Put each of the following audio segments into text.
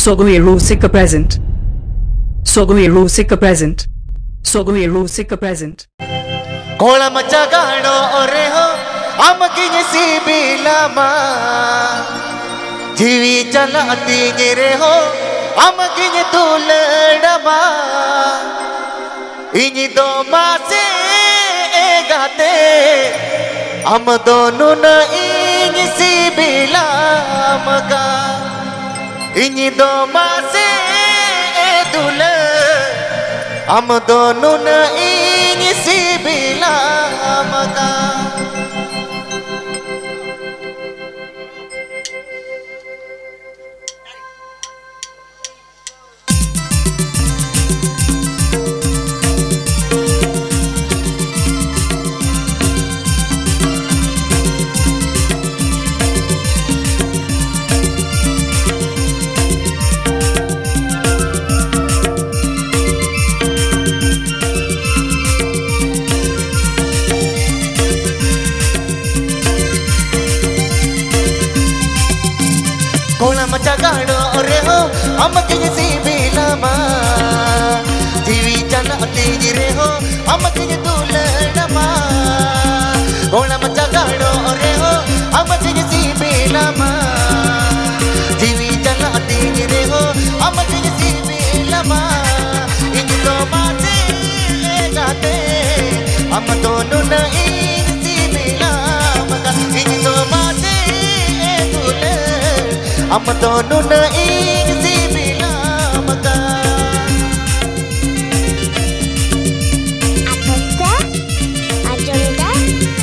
Sogomiru Sika present. Sogomiru Sika present. Sogomiru Sika present. Kola macagano oreho amakinya si bilama jiwi chala ati gireho amakinya tuladama ini do mase egate am dono na ini si bilama ka ini do mase edule am dono na ini si bilama ka. Kola macagano oreho amakinya si bilama jiwi chala ati gireho amakinya tuladama Kola macagano oreho amakinya si bilama jiwi chala ati gireho amakinya si bilama ini do mate egate am dono na ini si bilama ka ini do mate edule am dono na ini si bilama ka. Apakah agenda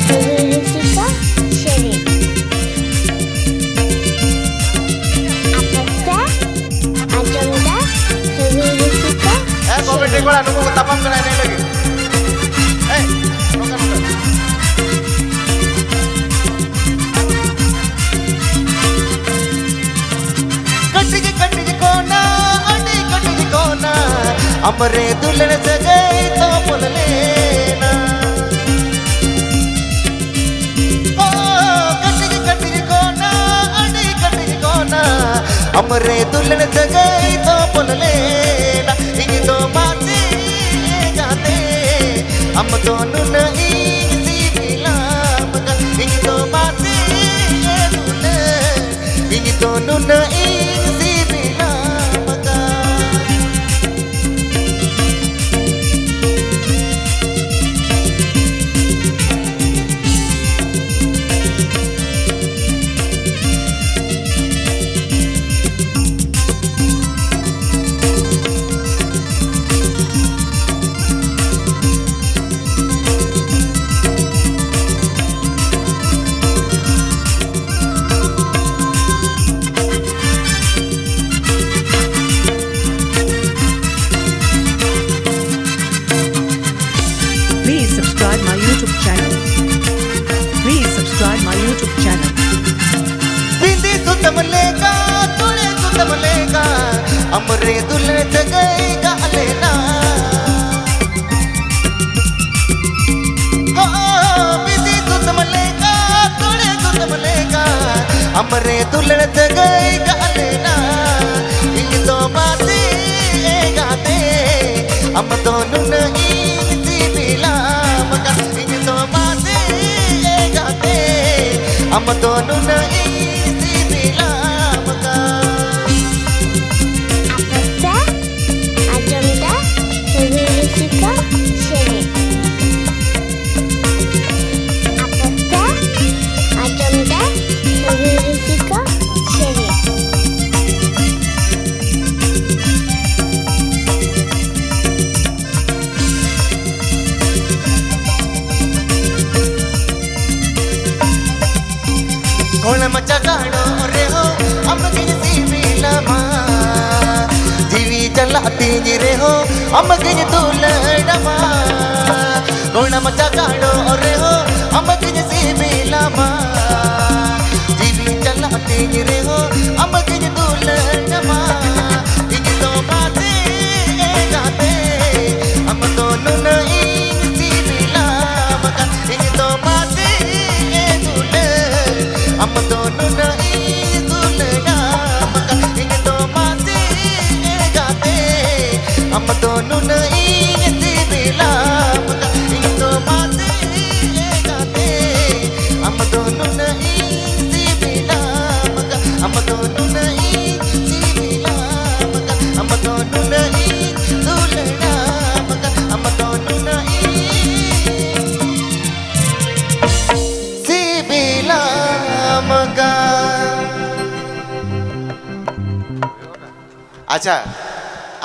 Rusika Seri? Apakah agenda Rusika? Kau berdek bola nunggu ketapam kena ini lagi. Bukan. Kati kona, adi kati kona, amre dulan sagai to polena. Oh, kati kona, adi kati kona, amre dulan sagai to polena. Ini to mati jate, am dono na ini si bilama ka. Ini to mati dule, ini dono na ini si bilama ka. Please subscribe my YouTube channel. Please subscribe my YouTube channel. Bindi sutamaleka, tule sutamaleka, amre dule jagai ka alena. Oh, bindi sutamaleka, tule sutamaleka, amre dule jagai ka alena. Ini to mati egate, am dono na ini si bilama ka. Ini to mati egate, am dono na ini si bilama ka. Apakah agenda Rusika Seri? Apakah agenda Rusika Seri? Kola macagano oreho amakinya si bilama jiwi chala ati gireho amakinya tuladama Kola macagano oreho amakinya si bilama jiwi chala ati gireho amakinya tuladama ini to mate egate am dono na ini si bilama ka ini to mate edule am dono na ini tulena maka ini to mate अच्छा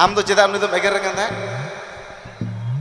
आम तो चेदा उनी तो eager रंगन था